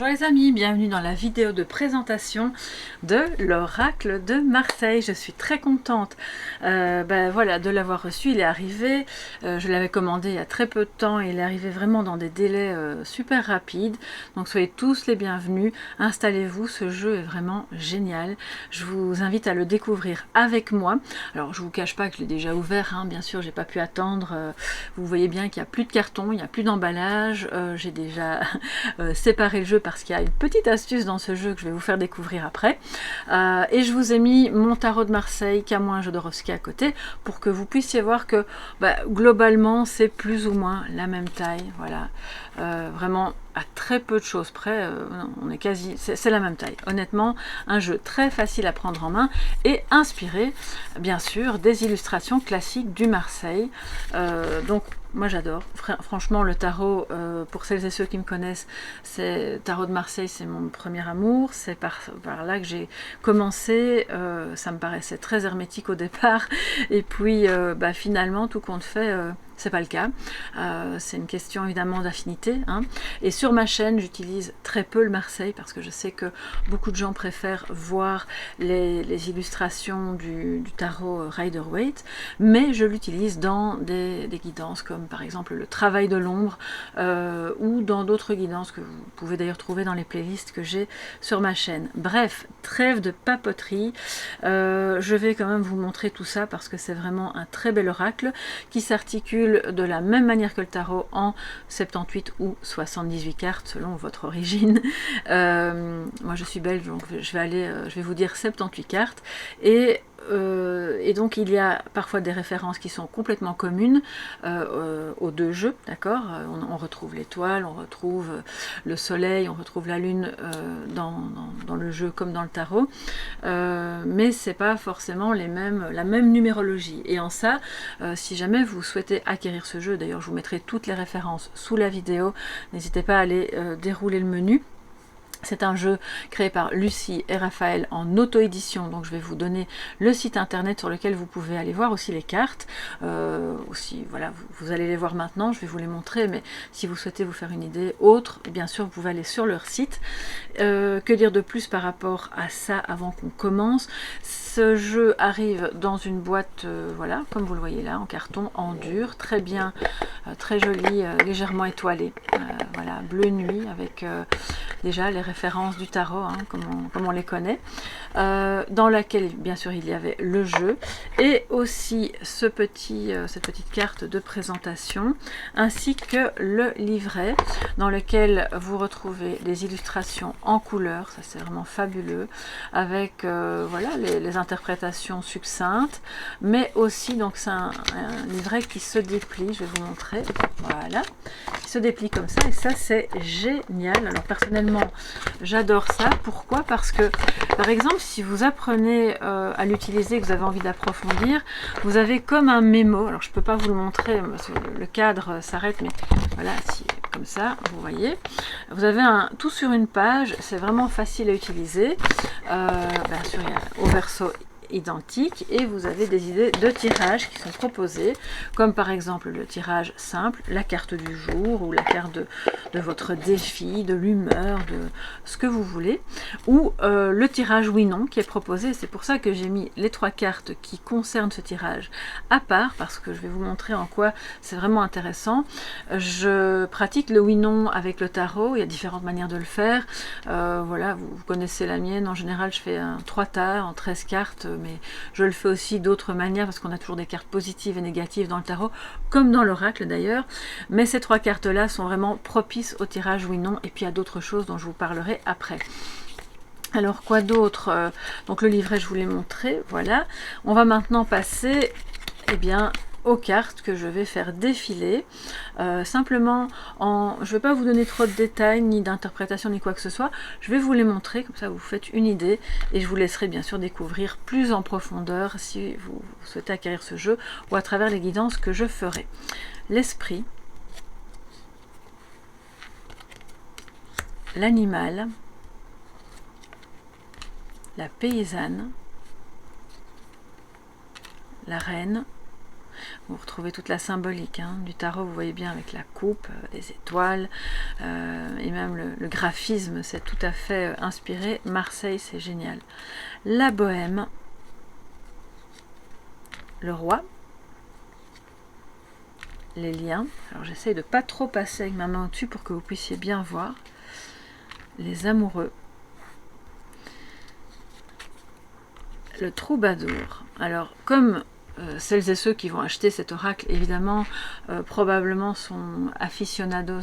Bonjour les amis, bienvenue dans la vidéo de présentation de l'oracle de Marseille. Je suis très contente voilà, de l'avoir reçu, il est arrivé, je l'avais commandé il y a très peu de temps et il est arrivé vraiment dans des délais super rapides. Donc soyez tous les bienvenus, installez-vous, ce jeu est vraiment génial. Je vous invite à le découvrir avec moi. Alors je vous cache pas que je l'ai déjà ouvert, hein. Bien sûr j'ai pas pu attendre, vous voyez bien qu'il n'y a plus de carton, il n'y a plus d'emballage, j'ai déjà séparer le jeu parce qu'il y a une petite astuce dans ce jeu que je vais vous faire découvrir après. Et je vous ai mis mon tarot de Marseille, Camouin Jodorowsky à côté, pour que vous puissiez voir que globalement c'est plus ou moins la même taille. Voilà, vraiment à très peu de choses près, on est quasi, c'est la même taille. Honnêtement, un jeu très facile à prendre en main et inspiré, bien sûr, des illustrations classiques du Marseille. Donc moi j'adore, franchement le tarot, pour celles et ceux qui me connaissent, tarot de Marseille, c'est mon premier amour, c'est par là que j'ai commencé, ça me paraissait très hermétique au départ, et puis finalement tout compte fait, c'est pas le cas, c'est une question évidemment d'affinité, hein. Et sur ma chaîne j'utilise très peu le Marseille parce que je sais que beaucoup de gens préfèrent voir les illustrations du tarot Rider-Waite, mais je l'utilise dans des guidances comme par exemple le travail de l'ombre, ou dans d'autres guidances que vous pouvez d'ailleurs trouver dans les playlists que j'ai sur ma chaîne. Bref, trêve de papoterie, je vais quand même vous montrer tout ça parce que c'est vraiment un très bel oracle qui s'articule de la même manière que le tarot en 78 ou 78 cartes selon votre origine. Moi je suis belge donc je vais vous dire 78 cartes, et donc il y a parfois des références qui sont complètement communes aux deux jeux, d'accord. On retrouve l'étoile, on retrouve le soleil, on retrouve la lune dans le jeu comme dans le tarot, mais c'est pas forcément la même numérologie. Et en ça, si jamais vous souhaitez acquérir ce jeu, d'ailleurs je vous mettrai toutes les références sous la vidéo, n'hésitez pas à aller dérouler le menu. C'est un jeu créé par Lucie et Raphaël en auto-édition, donc je vais vous donner le site internet sur lequel vous pouvez aller voir aussi les cartes. Aussi, voilà, vous allez les voir maintenant, je vais vous les montrer, mais si vous souhaitez vous faire une idée autre, bien sûr vous pouvez aller sur leur site. Que dire de plus par rapport à ça avant qu'on commence? Ce jeu arrive dans une boîte, voilà, comme vous le voyez là, en carton, en dur, très bien, très joli, légèrement étoilé, voilà, bleu nuit, avec déjà les références du tarot, hein, comme on les connaît, dans laquelle bien sûr il y avait le jeu, et aussi cette petite carte de présentation, ainsi que le livret, dans lequel vous retrouvez des illustrations en couleur, ça c'est vraiment fabuleux, avec voilà, les interprétations succinctes, mais aussi, donc c'est un livret qui se déplie, je vais vous montrer, voilà, qui se déplie comme ça, et ça c'est génial. Alors personnellement j'adore ça. Pourquoi? Parce que par exemple si vous apprenez à l'utiliser, que vous avez envie d'approfondir, vous avez comme un mémo. Alors je peux pas vous le montrer parce que le cadre s'arrête, mais voilà, si, comme ça vous voyez, vous avez tout sur une page, c'est vraiment facile à utiliser. Bien sûr il y a au verso identique, et vous avez des idées de tirages qui sont proposés, comme par exemple le tirage simple, la carte du jour, ou la carte de votre défi, de l'humeur, de ce que vous voulez, ou le tirage oui-non qui est proposé. C'est pour ça que j'ai mis les 3 cartes qui concernent ce tirage à part, parce que je vais vous montrer en quoi c'est vraiment intéressant. Je pratique le oui-non avec le tarot, il y a différentes manières de le faire, voilà, vous connaissez la mienne, en général je fais un 3 tas en 13 cartes, mais je le fais aussi d'autres manières parce qu'on a toujours des cartes positives et négatives dans le tarot, comme dans l'oracle d'ailleurs, mais ces 3 cartes là sont vraiment propices au tirage oui-non, et puis il y a d'autres choses dont je vous parlerai après. Alors quoi d'autre? Donc le livret je vous l'ai montré, voilà. On va maintenant passer aux cartes que je vais faire défiler, simplement je ne vais pas vous donner trop de détails ni d'interprétation ni quoi que ce soit, je vais vous les montrer, comme ça vous faites une idée, et je vous laisserai bien sûr découvrir plus en profondeur si vous souhaitez acquérir ce jeu, ou à travers les guidances que je ferai. L'esprit, l'animal, la paysanne, la reine, Vous retrouvez toute la symbolique hein, du tarot, vous voyez bien avec la coupe, les étoiles, et même le graphisme, c'est tout à fait inspiré. Marseille, c'est génial. La bohème, le roi, les liens. Alors j'essaye de pas trop passer avec ma main au-dessus pour que vous puissiez bien voir. Les amoureux. Le troubadour. Alors comme celles et ceux qui vont acheter cet oracle, évidemment, probablement sont aficionados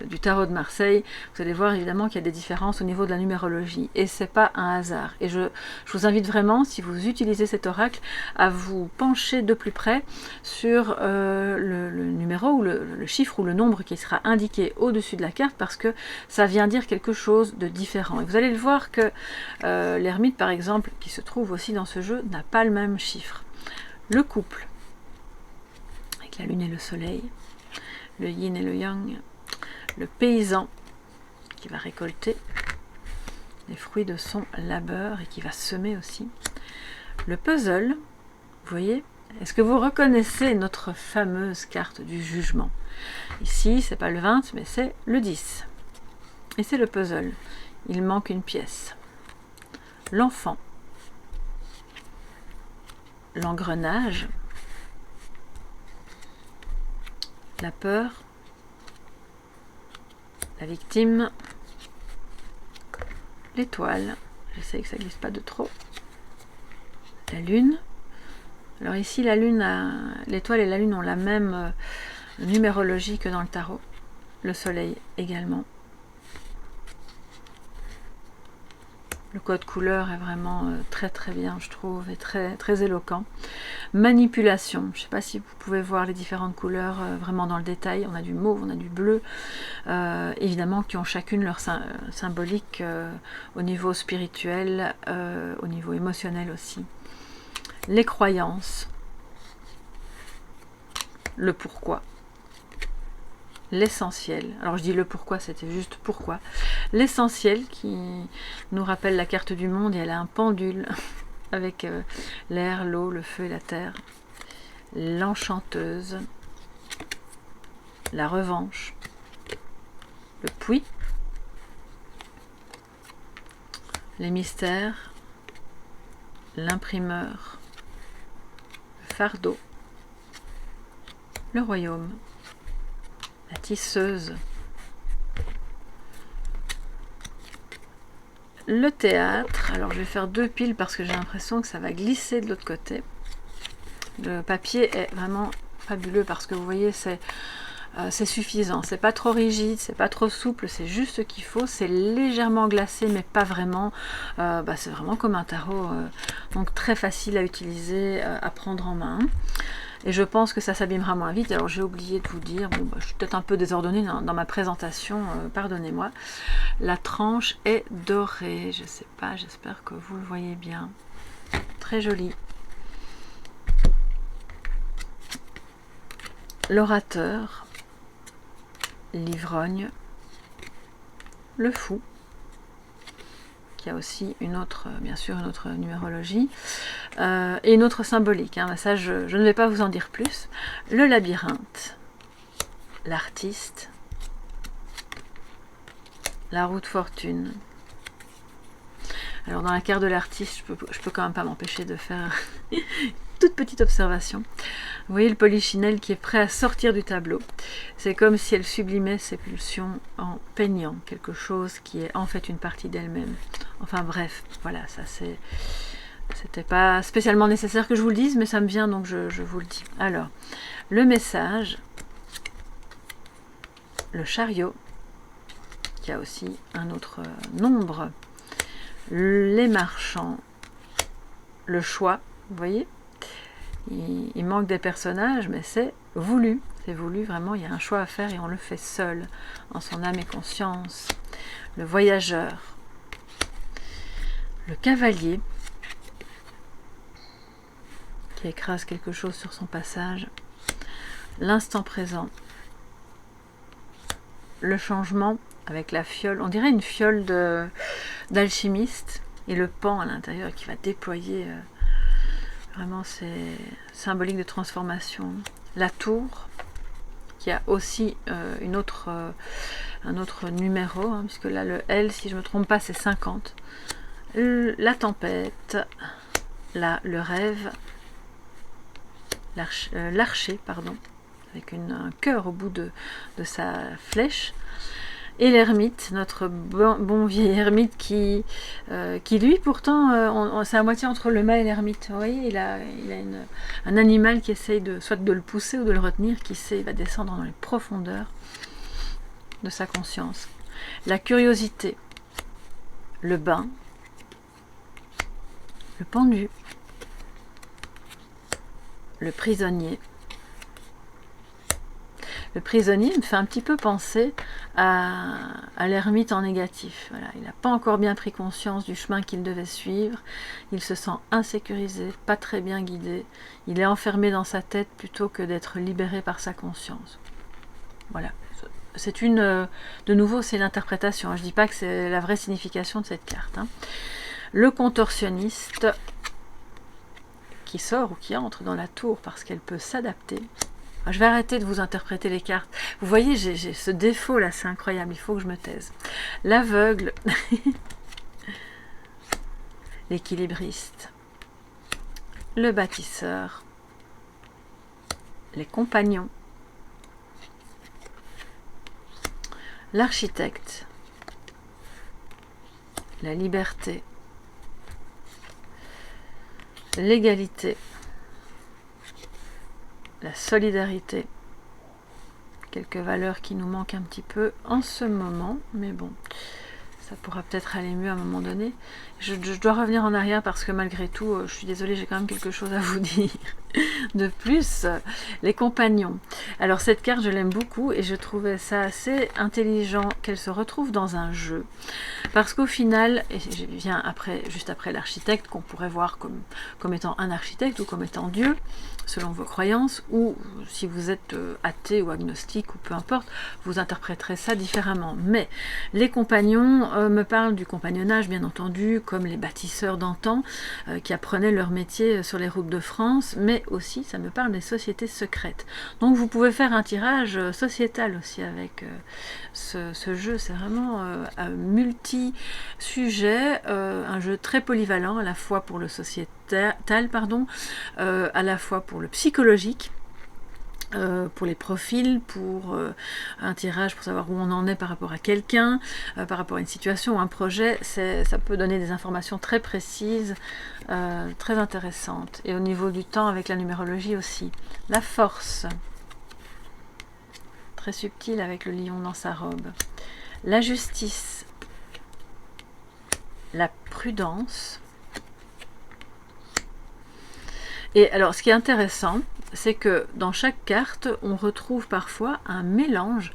du tarot de Marseille. Vous allez voir évidemment qu'il y a des différences au niveau de la numérologie. Et c'est pas un hasard. Et je vous invite vraiment, si vous utilisez cet oracle, à vous pencher de plus près sur le numéro ou le chiffre ou le nombre qui sera indiqué au-dessus de la carte, parce que ça vient dire quelque chose de différent. Et vous allez le voir que l'ermite, par exemple, qui se trouve aussi dans ce jeu, n'a pas le même chiffre. Le couple, avec la lune et le soleil, le yin et le yang, le paysan qui va récolter les fruits de son labeur et qui va semer aussi, le puzzle, vous voyez, est-ce que vous reconnaissez notre fameuse carte du jugement? Ici, c'est pas le 20, mais c'est le 10. Et c'est le puzzle, il manque une pièce. L'enfant, l'engrenage, la peur, la victime, l'étoile, j'essaie que ça glisse pas de trop, la lune. Alors ici la lune, l'étoile et la lune ont la même numérologie que dans le tarot, le soleil également. Le code couleur est vraiment très très bien, je trouve, et très, très éloquent. Manipulation, je ne sais pas si vous pouvez voir les différentes couleurs vraiment dans le détail. On a du mauve, on a du bleu, évidemment qui ont chacune leur symbolique au niveau spirituel, au niveau émotionnel aussi. Les croyances, le pourquoi. L'essentiel, alors je dis le pourquoi, c'était juste pourquoi, l'essentiel qui nous rappelle la carte du monde, et elle a un pendule avec l'air, l'eau, le feu et la terre, l'enchanteuse, la revanche, le puits, les mystères, l'imprimeur, le fardeau, le royaume, la tisseuse, le théâtre. Alors je vais faire deux piles parce que j'ai l'impression que ça va glisser de l'autre côté. Le papier est vraiment fabuleux parce que vous voyez c'est suffisant, c'est pas trop rigide, c'est pas trop souple, c'est juste ce qu'il faut, c'est légèrement glacé mais pas vraiment, c'est vraiment comme un tarot, donc très facile à utiliser, à prendre en main. Et je pense que ça s'abîmera moins vite. Alors j'ai oublié de vous dire, bon, je suis peut-être un peu désordonnée dans ma présentation, pardonnez-moi. La tranche est dorée, je sais pas, j'espère que vous le voyez bien. Très jolie. L'orateur, l'ivrogne, le fou, qui a aussi une autre, bien sûr, une autre numérologie, et une autre symbolique, hein. Ça je ne vais pas vous en dire plus. Le labyrinthe, l'artiste, la roue de fortune. Alors dans la carte de l'artiste, je peux quand même pas m'empêcher de faire une toute petite observation. Vous voyez le polichinelle qui est prêt à sortir du tableau. C'est comme si elle sublimait ses pulsions en peignant quelque chose qui est en fait une partie d'elle-même. Enfin bref, voilà, ça c'était pas spécialement nécessaire que je vous le dise, mais ça me vient donc je vous le dis. Alors, le message, le chariot, qui a aussi un autre nombre, les marchands, le choix, vous voyez, il manque des personnages, mais c'est voulu, vraiment, il y a un choix à faire et on le fait seul, en son âme et conscience. Le voyageur, le cavalier, qui écrase quelque chose sur son passage, l'instant présent, le changement avec la fiole, on dirait une fiole d'alchimiste, et le pan à l'intérieur qui va déployer Vraiment, c'est symbolique de transformation. La tour, qui a aussi un autre numéro, hein, puisque là, le L, si je ne me trompe pas, c'est 50. La tempête, là, le rêve, l'archer, pardon, avec un cœur au bout de sa flèche. Et l'ermite, notre bon vieil ermite qui lui, pourtant, c'est à moitié entre le mât et l'ermite. Vous voyez, il a un animal qui essaye soit de le pousser ou de le retenir, qui sait, il va descendre dans les profondeurs de sa conscience. La curiosité, le bain, le pendu, le prisonnier. Le prisonnier me fait un petit peu penser à l'ermite en négatif. Voilà, il n'a pas encore bien pris conscience du chemin qu'il devait suivre. Il se sent insécurisé, pas très bien guidé. Il est enfermé dans sa tête plutôt que d'être libéré par sa conscience. Voilà. C'est de nouveau, c'est l'interprétation. Je ne dis pas que c'est la vraie signification de cette carte. Hein. Le contorsionniste qui sort ou qui entre dans la tour parce qu'elle peut s'adapter. Je vais arrêter de vous interpréter les cartes. Vous voyez, j'ai ce défaut là, c'est incroyable, il faut que je me taise. L'aveugle, l'équilibriste, le bâtisseur, les compagnons, l'architecte, la liberté, l'égalité, la solidarité, quelques valeurs qui nous manquent un petit peu en ce moment, mais bon, ça pourra peut-être aller mieux à un moment donné. Je dois revenir en arrière parce que malgré tout, je suis désolée, j'ai quand même quelque chose à vous dire. De plus, les compagnons. Alors cette carte, je l'aime beaucoup et je trouvais ça assez intelligent qu'elle se retrouve dans un jeu. Parce qu'au final, et je viens juste après l'architecte, qu'on pourrait voir comme étant un architecte ou comme étant Dieu, selon vos croyances, ou si vous êtes athée ou agnostique, ou peu importe, vous interpréterez ça différemment. Mais les compagnons me parlent du compagnonnage, bien entendu, comme les bâtisseurs d'antan, qui apprenaient leur métier sur les routes de France, mais aussi, ça me parle des sociétés secrètes. Donc vous pouvez faire un tirage sociétal aussi avec ce jeu, c'est vraiment un multi-sujet, un jeu très polyvalent, à la fois pour le sociétal, à la fois pour le psychologique, pour les profils, pour un tirage pour savoir où on en est par rapport à quelqu'un, par rapport à une situation ou un projet, ça peut donner des informations très précises, très intéressantes. Et au niveau du temps, avec la numérologie aussi. La force, très subtile avec le lion dans sa robe. La justice, la prudence. Et alors, ce qui est intéressant, c'est que dans chaque carte, on retrouve parfois un mélange,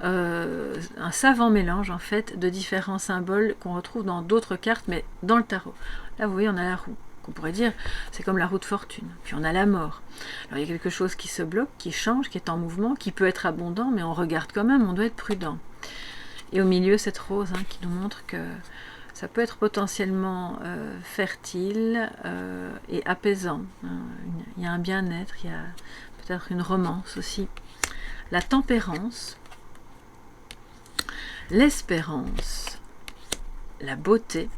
un savant mélange en fait, de différents symboles qu'on retrouve dans d'autres cartes, mais dans le tarot. Là, vous voyez, on a la roue, qu'on pourrait dire, c'est comme la roue de fortune. Puis on a la mort. Alors, il y a quelque chose qui se bloque, qui change, qui est en mouvement, qui peut être abondant, mais on regarde quand même, on doit être prudent. Et au milieu, cette rose hein, qui nous montre que ça peut être potentiellement fertile et apaisant. Il y a un bien-être, il y a peut-être une romance aussi. La tempérance, l'espérance, la beauté,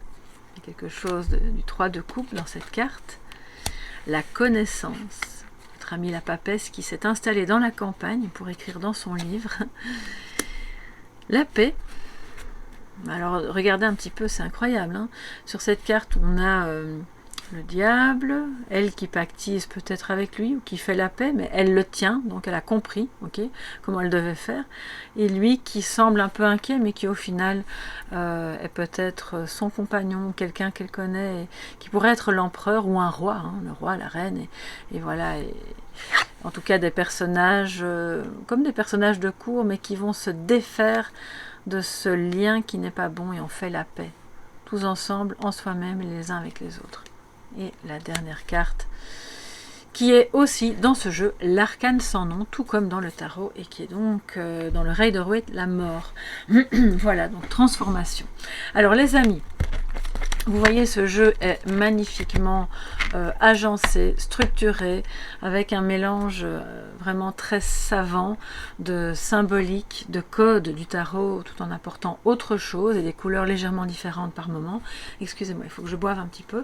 il y a quelque chose du 3 de coupe dans cette carte. La connaissance, notre amie la papesse qui s'est installée dans la campagne pour écrire dans son livre. La paix. Alors regardez un petit peu, c'est incroyable. Hein. Sur cette carte, on a le diable, elle qui pactise peut-être avec lui ou qui fait la paix, mais elle le tient, donc elle a compris comment elle devait faire. Et lui qui semble un peu inquiet, mais qui au final est peut-être son compagnon, quelqu'un qu'elle connaît, et qui pourrait être l'empereur ou un roi, hein, le roi, la reine, et voilà. En tout cas des personnages, comme des personnages de cour, mais qui vont se défaire de ce lien qui n'est pas bon et on fait la paix, tous ensemble, en soi-même et les uns avec les autres. Et la dernière carte, qui est aussi dans ce jeu l'arcane sans nom, tout comme dans le tarot, et qui est donc dans le Rider-Waite, la mort. Voilà, donc transformation. Alors les amis, Vous voyez, ce jeu est magnifiquement agencé, structuré, avec un mélange vraiment très savant de symbolique, de code du tarot, tout en apportant autre chose et des couleurs légèrement différentes par moment. Excusez-moi, il faut que je boive un petit peu.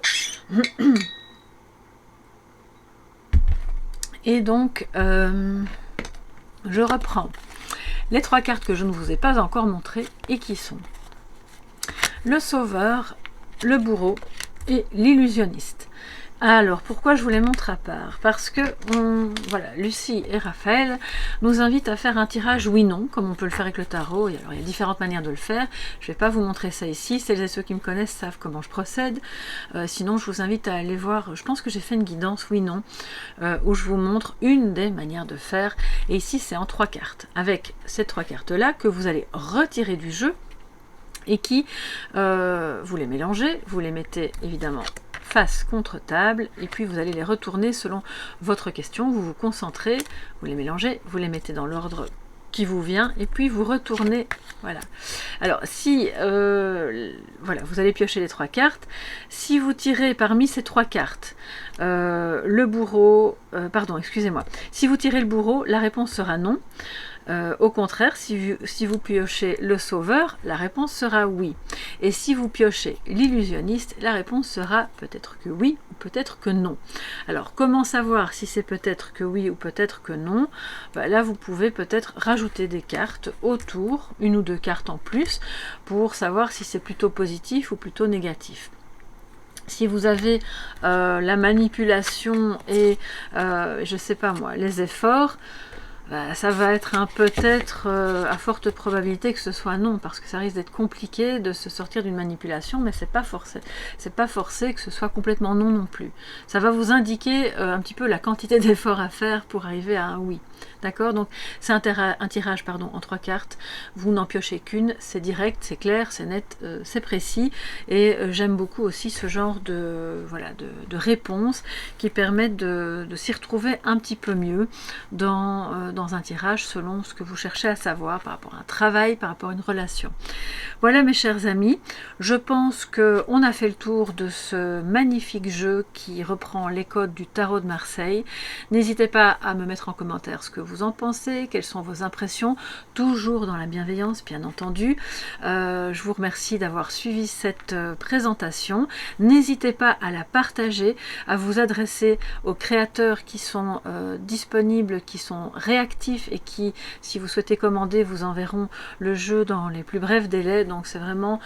Et donc, je reprends les 3 cartes que je ne vous ai pas encore montrées et qui sont le Sauveur, le Bourreau et l'Illusionniste. Alors, pourquoi je vous les montre à part? Parce que, voilà, Lucie et Raphaël nous invitent à faire un tirage oui-non, comme on peut le faire avec le tarot. Et alors, il y a différentes manières de le faire. Je ne vais pas vous montrer ça ici. Celles et ceux qui me connaissent savent comment je procède. Sinon, je vous invite à aller voir. Je pense que j'ai fait une guidance oui-non, où je vous montre une des manières de faire. Et ici, c'est en 3 cartes. Avec ces 3 cartes-là que vous allez retirer du jeu et qui, vous les mélangez, vous les mettez évidemment face contre table, et puis vous allez les retourner selon votre question, vous vous concentrez, vous les mélangez, vous les mettez dans l'ordre qui vous vient, et puis vous retournez, voilà. Alors, si, voilà, vous allez piocher les 3 cartes, si vous tirez parmi ces 3 cartes, le bourreau, pardon, excusez-moi, si vous tirez le bourreau, la réponse sera non. Au contraire, si vous piochez le sauveur, la réponse sera oui. Et si vous piochez l'illusionniste, la réponse sera peut-être que oui ou peut-être que non. Alors, comment savoir si c'est peut-être que oui ou peut-être que non? Là, vous pouvez peut-être rajouter des cartes autour, 1 ou 2 cartes en plus, pour savoir si c'est plutôt positif ou plutôt négatif. Si vous avez la manipulation et, je sais pas moi, les efforts, ça va être un peut-être à forte probabilité que ce soit non, parce que ça risque d'être compliqué de se sortir d'une manipulation, mais c'est pas forcé que ce soit complètement non non plus. Ça va vous indiquer un petit peu la quantité d'efforts à faire pour arriver à un oui. D'accord? Donc c'est un tirage pardon, en 3 cartes, vous n'en piochez qu'une, c'est direct, c'est clair, c'est net, c'est précis, et j'aime beaucoup aussi ce genre de, voilà, de réponses qui permettent de s'y retrouver un petit peu mieux dans un tirage selon ce que vous cherchez à savoir par rapport à un travail, par rapport à une relation. Voilà mes chers amis, je pense qu'on a fait le tour de ce magnifique jeu qui reprend les codes du tarot de Marseille. N'hésitez pas à me mettre en commentaire ce que vous en pensez, quelles sont vos impressions, toujours dans la bienveillance bien entendu. Je vous remercie d'avoir suivi cette présentation. N'hésitez pas à la partager, à vous adresser aux créateurs qui sont disponibles, qui sont réactifs et qui, si vous souhaitez commander, vous enverront le jeu dans les plus brefs délais. Donc c'est vraiment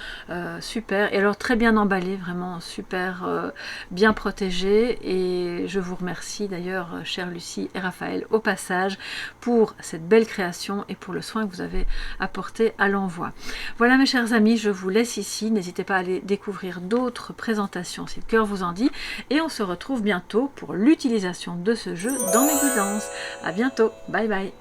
super. Et alors très bien emballé, vraiment super bien protégé. Et je vous remercie d'ailleurs, chère Lucie et Raphaël, au passage, pour cette belle création et pour le soin que vous avez apporté à l'envoi. Voilà mes chers amis, je vous laisse ici. N'hésitez pas à aller découvrir d'autres présentations si le cœur vous en dit. Et on se retrouve bientôt pour l'utilisation de ce jeu dans mes guidances. À bientôt, bye bye.